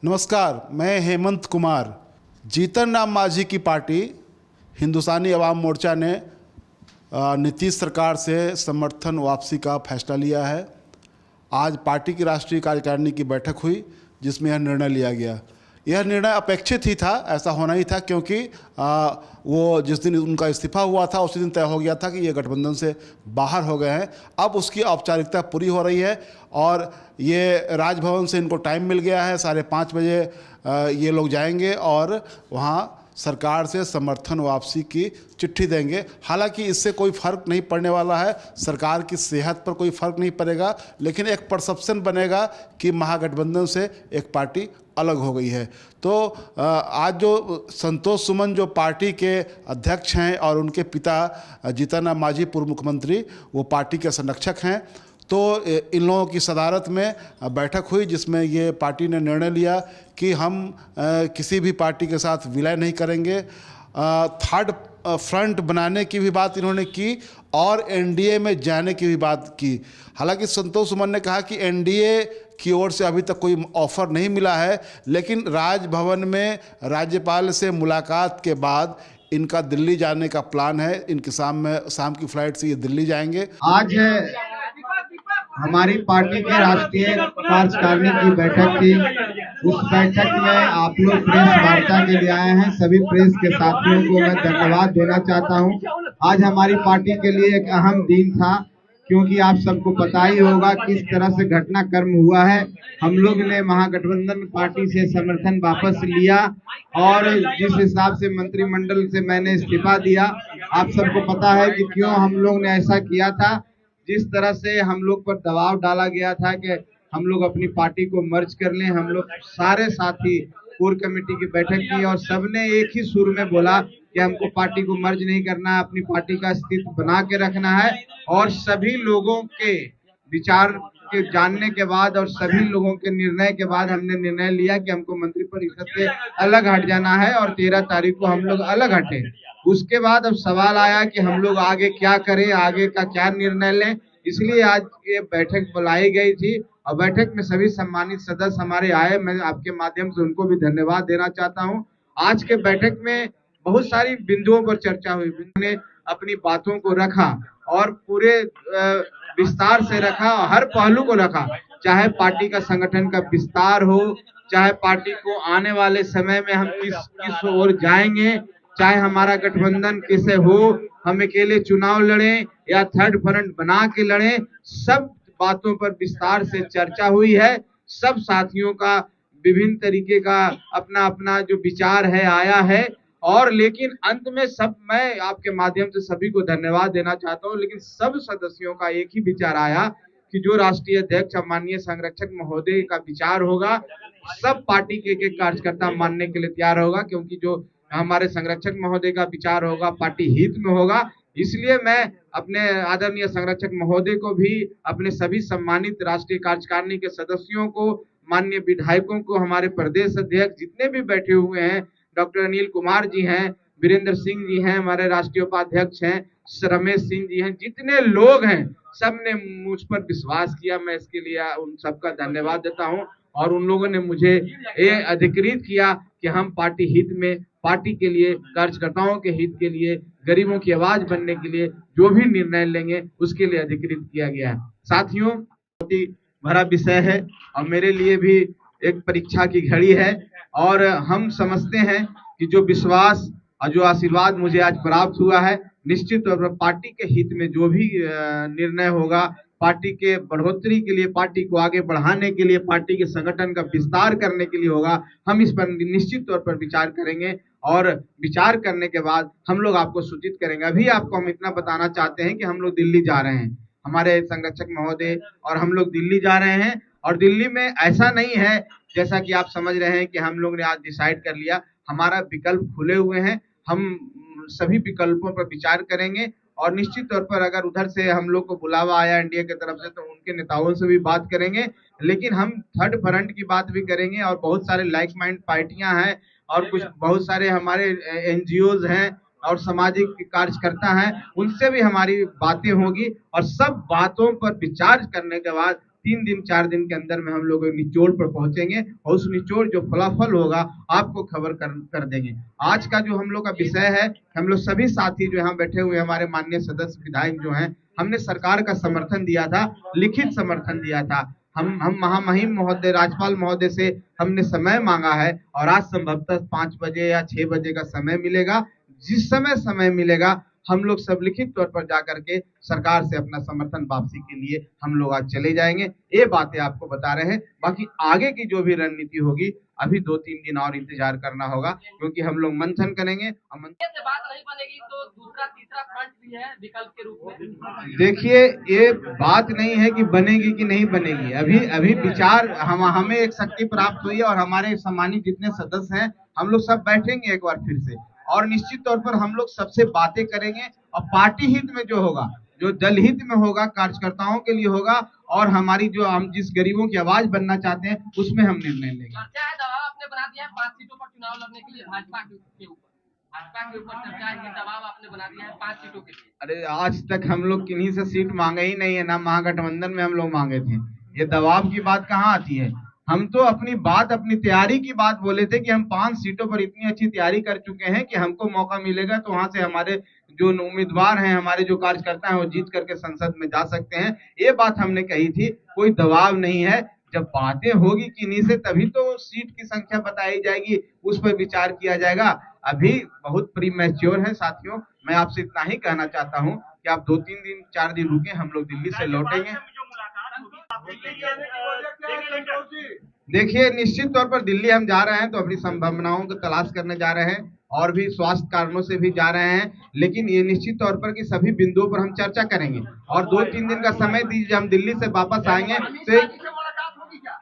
नमस्कार, मैं हेमंत कुमार। जीतन राम मांझी की पार्टी हिंदुस्तानी अवाम मोर्चा ने नीतीश सरकार से समर्थन वापसी का फैसला लिया है। आज पार्टी की राष्ट्रीय कार्यकारिणी की बैठक हुई जिसमें यह निर्णय लिया गया। यह निर्णय अपेक्षित ही था, ऐसा होना ही था, क्योंकि वो जिस दिन उनका इस्तीफा हुआ था उसी दिन तय हो गया था कि ये गठबंधन से बाहर हो गए हैं। अब उसकी औपचारिकता पूरी हो रही है और ये राजभवन से इनको टाइम मिल गया है। 5:30 बजे ये लोग जाएंगे और वहाँ सरकार से समर्थन वापसी की चिट्ठी देंगे। हालांकि इससे कोई फ़र्क नहीं पड़ने वाला है, सरकार की सेहत पर कोई फ़र्क नहीं पड़ेगा, लेकिन एक परसेप्शन बनेगा कि महागठबंधन से एक पार्टी अलग हो गई है। तो आज जो संतोष सुमन जो पार्टी के अध्यक्ष हैं और उनके पिता जीतन राम मांझी पूर्व मुख्यमंत्री, वो पार्टी के संरक्षक हैं। तो इन लोगों की सदारत में बैठक हुई जिसमें ये पार्टी ने निर्णय लिया कि हम किसी भी पार्टी के साथ विलय नहीं करेंगे। थर्ड फ्रंट बनाने की भी बात इन्होंने की और एनडीए में जाने की भी बात की। हालांकि संतोष सुमन ने कहा कि एनडीए की ओर से अभी तक कोई ऑफर नहीं मिला है, लेकिन राजभवन में राज्यपाल से मुलाकात के बाद इनका दिल्ली जाने का प्लान है। इनकी शाम की फ्लाइट से ये दिल्ली जाएंगे। आज हमारी पार्टी के राष्ट्रीय कार्यकारिणी की बैठक थी। उस बैठक में आप लोग प्रेस वार्ता के लिए आए हैं। सभी प्रेस के साथियों को मैं धन्यवाद देना चाहता हूं। आज हमारी पार्टी के लिए एक अहम दिन था, क्योंकि आप सबको पता ही होगा किस तरह से घटनाक्रम हुआ है। हम लोग ने महागठबंधन पार्टी से समर्थन वापस लिया और जिस हिसाब से मंत्रिमंडल से मैंने इस्तीफा दिया, आप सबको पता है कि क्यों हम लोग ने ऐसा किया था। जिस तरह से हम लोग पर दबाव डाला गया था कि हम लोग अपनी पार्टी को मर्ज कर लें, हम लोग सारे साथी कोर कमेटी की बैठक की और सबने एक ही सुर में बोला कि हमको पार्टी को मर्ज नहीं करना है, अपनी पार्टी का अस्तित्व बना के रखना है। और सभी लोगों के विचार के जानने के बाद और सभी लोगों के निर्णय के बाद हमने निर्णय लिया कि हमको मंत्रिपरिषद से अलग हट जाना है और 13 तारीख को हम लोग अलग हटे। उसके बाद अब सवाल आया कि हम लोग आगे क्या करें, आगे का क्या निर्णय लें। इसलिए आज ये बैठक बुलाई गई थी और बैठक में सभी सम्मानित सदस्य हमारे आए। मैं आपके माध्यम से उनको भी धन्यवाद देना चाहता हूं। आज के बैठक में बहुत सारी बिंदुओं पर चर्चा हुई। ने अपनी बातों को रखा और पूरे विस्तार से रखा, हर पहलू को रखा, चाहे पार्टी का संगठन का विस्तार हो, चाहे पार्टी को आने वाले समय में हम किस ओर जाएंगे, चाहे हमारा गठबंधन किसे हो, हम अकेले चुनाव लड़ें या थर्ड फ्रंट बना के लड़ें, सब बातों पर विस्तार से चर्चा हुई है। सब साथियों का विभिन्न तरीके का अपना अपना जो विचार है आया है और लेकिन अंत में सब, मैं आपके माध्यम से सभी को धन्यवाद देना चाहता हूं, लेकिन सब सदस्यों का एक ही विचार आया कि जो राष्ट्रीय अध्यक्ष माननीय संरक्षक महोदय का विचार होगा, सब पार्टी के एक कार्यकर्ता मानने के लिए तैयार होगा, क्योंकि जो हमारे संरक्षक महोदय का विचार होगा पार्टी हित में होगा। इसलिए मैं अपने आदरणीय संरक्षक महोदय को भी, अपने सभी सम्मानित राष्ट्रीय कार्यकारिणी के सदस्यों को, माननीय विधायकों को, हमारे प्रदेश अध्यक्ष जितने भी बैठे हुए हैं, डॉक्टर अनिल कुमार जी हैं, वीरेंद्र सिंह जी हैं, हमारे राष्ट्रीय उपाध्यक्ष हैं, रमेश सिंह जी हैं, जितने लोग हैं सबने मुझ पर विश्वास किया। मैं इसके लिए उन सबका धन्यवाद देता हूं और उन लोगों ने मुझे ये अधिकृत किया कि हम पार्टी हित में, पार्टी के लिए, कार्यकर्ताओं के हित के लिए, गरीबों की आवाज बनने के लिए जो भी निर्णय लेंगे उसके लिए अधिकृत किया गया है। साथियों, बहुत ही भरा विषय है और मेरे लिए भी एक परीक्षा की घड़ी है और हम समझते हैं कि जो विश्वास और जो आशीर्वाद मुझे आज प्राप्त हुआ है, निश्चित तौर पर पार्टी के हित में जो भी निर्णय होगा, पार्टी के बढ़ोतरी के लिए, पार्टी को आगे बढ़ाने के लिए, पार्टी के संगठन का विस्तार करने के लिए होगा, हम इस पर निश्चित तौर पर विचार करेंगे और विचार करने के बाद हम लोग आपको सूचित करेंगे। अभी आपको हम इतना बताना चाहते हैं कि हम लोग दिल्ली जा रहे हैं, हमारे संरक्षक महोदय और हम लोग दिल्ली जा रहे हैं। और दिल्ली में ऐसा नहीं है जैसा कि आप समझ रहे हैं कि हम लोग ने आज डिसाइड कर लिया। हमारा विकल्प खुले हुए हैं, हम सभी विकल्पों पर विचार करेंगे और निश्चित तौर पर अगर उधर से हम लोग को बुलावा आया इंडिया की तरफ से तो उनके नेताओं से भी बात करेंगे, लेकिन हम थर्ड फ्रंट की बात भी करेंगे और बहुत सारे लाइक माइंड पार्टियां हैं और कुछ बहुत सारे हमारे एनजीओज हैं और सामाजिक कार्यकर्ता हैं, उनसे भी हमारी बातें होगी और सब बातों पर विचार करने के बाद 3 दिन 4 दिन के अंदर में हम लोग निचोड़ पर पहुंचेंगे और उस निचोड़ जो फलाफल होगा आपको खबर कर देंगे। आज का जो हम लोग का विषय है, हम लोग सभी साथी जो यहाँ बैठे हुए हमारे माननीय सदस्य विधायक जो हैं, हमने सरकार का समर्थन दिया था, लिखित समर्थन दिया था। हम महामहिम महोदय राज्यपाल महोदय से हमने समय मांगा है और आज संभवतः 5 बजे या 6 बजे का समय मिलेगा। जिस समय मिलेगा हम लोग सब लिखित तौर पर जाकर के सरकार से अपना समर्थन वापसी के लिए हम लोग आज चले जाएंगे। ये बातें आपको बता रहे हैं। बाकी आगे की जो भी रणनीति होगी अभी 2-3 दिन और इंतजार करना होगा, क्योंकि हम लोग मंथन करेंगे। से बात नहीं बनेगी तो दूसरा तीसरा फ्रंट भी है विकल्प के रूप में। देखिए, ये बात नहीं है कि बनेगी कि नहीं बनेगी। अभी विचार हमें एक शक्ति प्राप्त हुई है और हमारे सम्मानित जितने सदस्य हैं हम लोग सब बैठेंगे एक बार फिर से और निश्चित तौर पर हम लोग सबसे बातें करेंगे और पार्टी हित में जो होगा, जो दल हित में होगा, कार्यकर्ताओं के लिए होगा और हमारी जो हम जिस गरीबों की आवाज बनना चाहते हैं उसमें हम निर्णय लेंगे। चर्चा है, दबाव आपने बना दिया है 5 सीटों पर चुनाव लड़ने के लिए भाजपा के ऊपर चर्चा है, दबाव आपने बना दिया है 5 सीटों के लिए। अरे आज तक हम लोग किन्हीं से सीट मांगे ही नहीं है, ना महागठबंधन में हम लोग मांगे थे। ये दबाव की बात कहाँ आती है? हम तो अपनी तैयारी की बात बोले थे कि हम 5 सीटों पर इतनी अच्छी तैयारी कर चुके हैं कि हमको मौका मिलेगा तो वहां से हमारे जो उम्मीदवार हैं, हमारे जो कार्यकर्ता हैं वो जीत करके संसद में जा सकते हैं। ये बात हमने कही थी, कोई दबाव नहीं है। जब बातें होगी किन्हीं से तभी तो सीट की संख्या बताई जाएगी, उस पर विचार किया जाएगा। अभी बहुत प्रीमैच्योर है साथियों। मैं आपसे इतना ही कहना चाहता हूँ कि आप 2-3 दिन 4 दिन रुके, हम लोग दिल्ली से लौटेंगे। देखिए, निश्चित तौर पर दिल्ली हम जा रहे हैं तो अपनी संभावनाओं को तलाश करने जा रहे हैं और भी स्वास्थ्य कारणों से भी जा रहे हैं, लेकिन ये निश्चित तौर पर कि सभी बिंदुओं पर हम चर्चा करेंगे और 2-3 दिन का समय दीजिए। हम दिल्ली से वापस आएंगे तो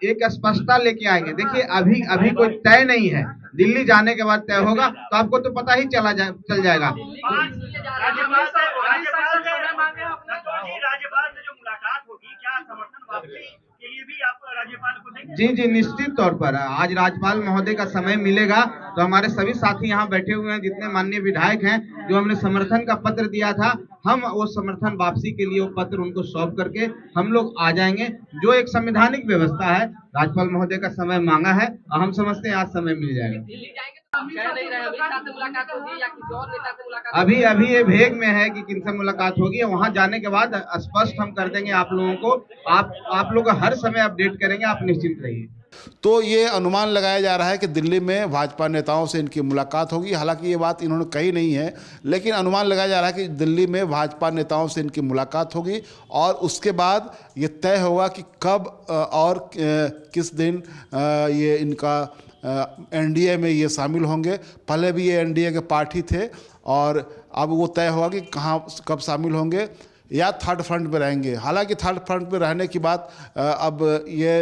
एक स्पष्टता लेके आएंगे। देखिए, अभी कोई तय नहीं है, दिल्ली जाने के बाद तय होगा तो आपको तो पता ही चल जाएगा। राज्यपाल से जो मुलाकात होगी, क्या समर्थन वापसी के लिए भी आप राज्यपाल को देंगे? जी, निश्चित तौर पर आज राज्यपाल महोदय का समय मिलेगा तो हमारे सभी साथी यहाँ बैठे हुए हैं, जितने माननीय विधायक हैं, जो हमने समर्थन का पत्र दिया था, हम वो समर्थन वापसी के लिए वो पत्र उनको सौंप करके हम लोग आ जाएंगे। जो एक संवैधानिक व्यवस्था है, राज्यपाल महोदय का समय मांगा है और हम समझते हैं आज समय मिल जाएगा। दिल्ली जाएंगे तो आप कह नहीं रहे अमित शाह से मुलाकात होगी या किसी और नेता से मुलाकात? अभी ये भेग में है कि किनसे मुलाकात होगी। वहां जाने के बाद स्पष्ट हम कर देंगे आप लोगों को। आप लोग हर समय अपडेट करेंगे, आप निश्चिंत रहिए। तो ये अनुमान लगाया जा रहा है कि दिल्ली में भाजपा नेताओं से इनकी मुलाकात होगी। हालांकि ये बात इन्होंने कही नहीं है, लेकिन अनुमान लगाया जा रहा है कि दिल्ली में भाजपा नेताओं से इनकी मुलाकात होगी और उसके बाद ये तय होगा कि कब और किस दिन ये इनका एनडीए में ये शामिल होंगे। पहले भी ये एनडीए के पार्टी थे और अब वो तय होगा कि कहाँ कब शामिल होंगे या थर्ड फ्रंट पे रहेंगे। हालांकि थर्ड फ्रंट पे रहने की बात अब ये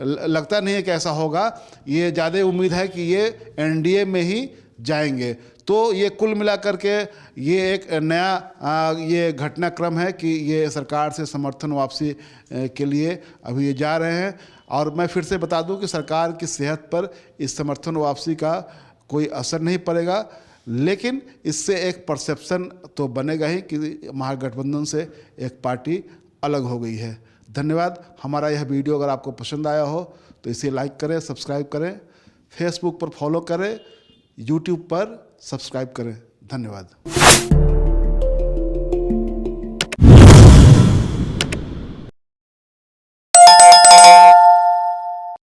लगता नहीं है कि ऐसा होगा। ये ज़्यादा उम्मीद है कि ये एनडीए में ही जाएंगे। तो ये कुल मिलाकर के ये एक नया ये घटनाक्रम है कि ये सरकार से समर्थन वापसी के लिए अभी ये जा रहे हैं। और मैं फिर से बता दूं कि सरकार की सेहत पर इस समर्थन वापसी का कोई असर नहीं पड़ेगा, लेकिन इससे एक परसेप्शन तो बनेगा ही कि महागठबंधन से एक पार्टी अलग हो गई है। धन्यवाद। हमारा यह वीडियो अगर आपको पसंद आया हो तो इसे लाइक करें, सब्सक्राइब करें, फेसबुक पर फॉलो करें, यूट्यूब पर सब्सक्राइब करें। धन्यवाद।